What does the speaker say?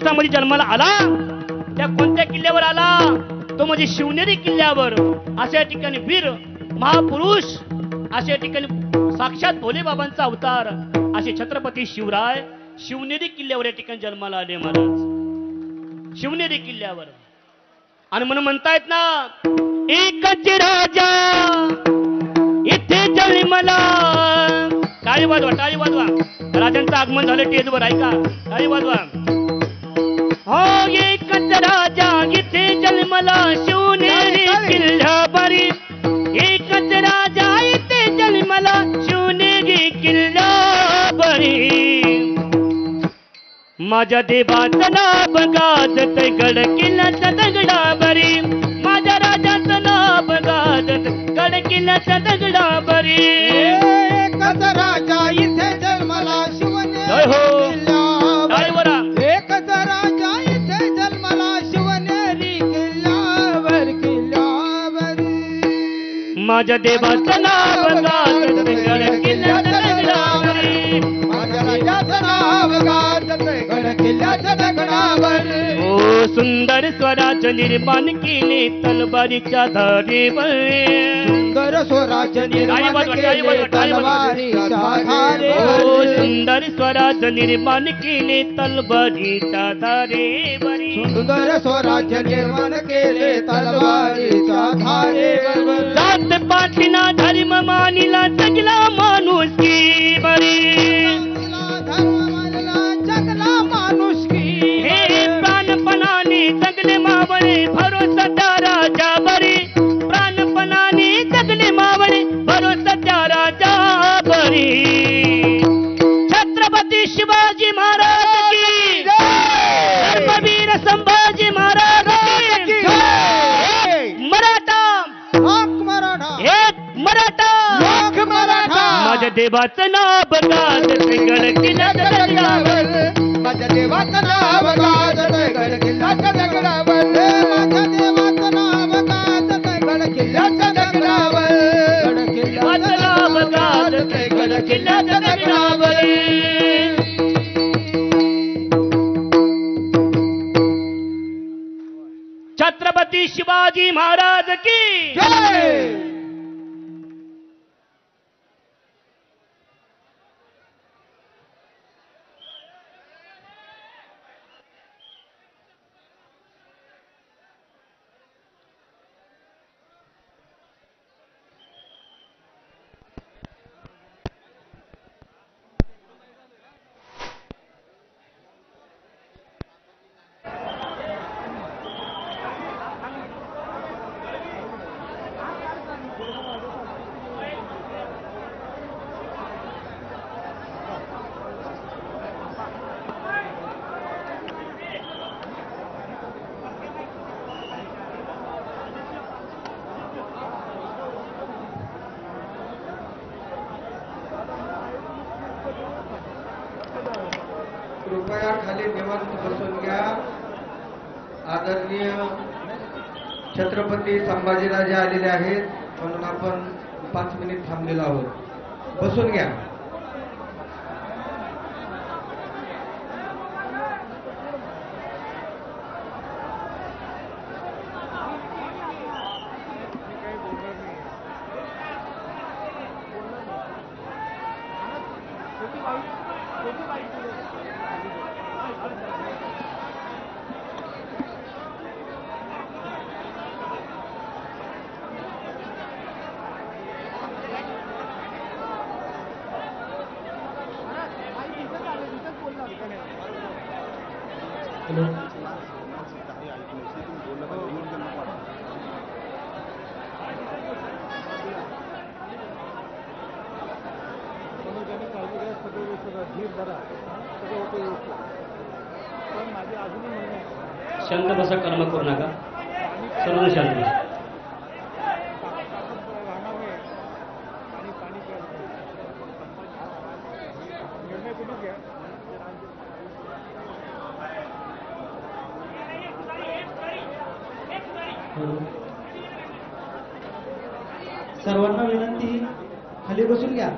महाराष्ट्रामध्ये जन्माला आला त्या कोणत्या किल्ल्यावर आला? तो म्हणजे शिवनेरी किल्ल्यावर. अशा ठिकाणी वीर महापुरुष, अशा ठिकाणी साक्षात भोले बाबांचा अवतार असे छत्रपती शिवराय शिवनेरी किल्ल्यावर या ठिकाणी जन्माला आले महाराज. शिवनेरी किल्ल्यावर. आणि म्हणून म्हणतायत ना, एकच राजा इथे जन्मला. टाळी वाजवा, टाळी वाजवा. राजांचं आगमन झालं टेजवर, ऐका, टाळी वाजवा. हो, एकच राजा इथे जन्मला शिवनेरी किल्ल्यावरी. एकच राजा इथे जन्मला शिवनेरी किल्ल्यावरी. माझ्या देवाचं नाव गाजत गड किल्ल्याच्या दगडावरी. माझ्या राजाचं नाव गाजत गड किल्ल्याच्या दगडावरी. एकच राजा इथे जन्मला शिवनेरी किल्ल्यावर. एकच राजा इथे जन्मला शिवनेरी किल्ल्यावर किल्ल्यावर. माझ्या देवाचं नाव गाजत गड किल्ल्याच्या दगडावरी. माझ्या राजाचं नाव गाजत गड किल्ल्याच्या दगडावर. ओ सुंदर स्वराज निर्माण केले तलवारीच्या धारेवर. सुंदर स्वराज निर्माण केले तलवारीच्या धारेवर. ओ सुंदर स्वराज निर्माण केले तलवारीच्या धारेवर. सुंदर स्वराज निर्माण केले तलवारीच्या धारेवर. जात पाठीना धर्म मानिला जगला माणूस की बरी. जगला माणूस की. हे प्राणपणाने जगले मावळे भरोसा त्या राजा बरी. प्राणपणाने जगले मावळे भरोसा त्या राजा बरी. छत्रपती शिवाजी महाराज की धर्मवीर संभाजी महाराज की. मराठा एक मराठा. माझ्या देवाचं नाव गाजत गड किल्ल्याच्या दगडावर. माझ्या देवाचं नाव गाजत गड किल्ल्याच्या दगडावर. माझ्या देवाचं नाव गाजत गड किल्ल्याच्या दगडावर. देवाचं नाव गाजत गड किल्ल्याच्या दगडावर. छत्रपती शिवाजी महाराज की जय. कृपया खाली निवांत बसून घ्या. आदरणीय छत्रपती संभाजीराजे आलेले आहेत म्हणून आपण 5 मिनिट थांबलेलो आहोत. बसून घ्या. शांत बसा, कर्म करू नका, सर्व शांत बसा. सर्वांना विनंती, खाली बसून घ्या.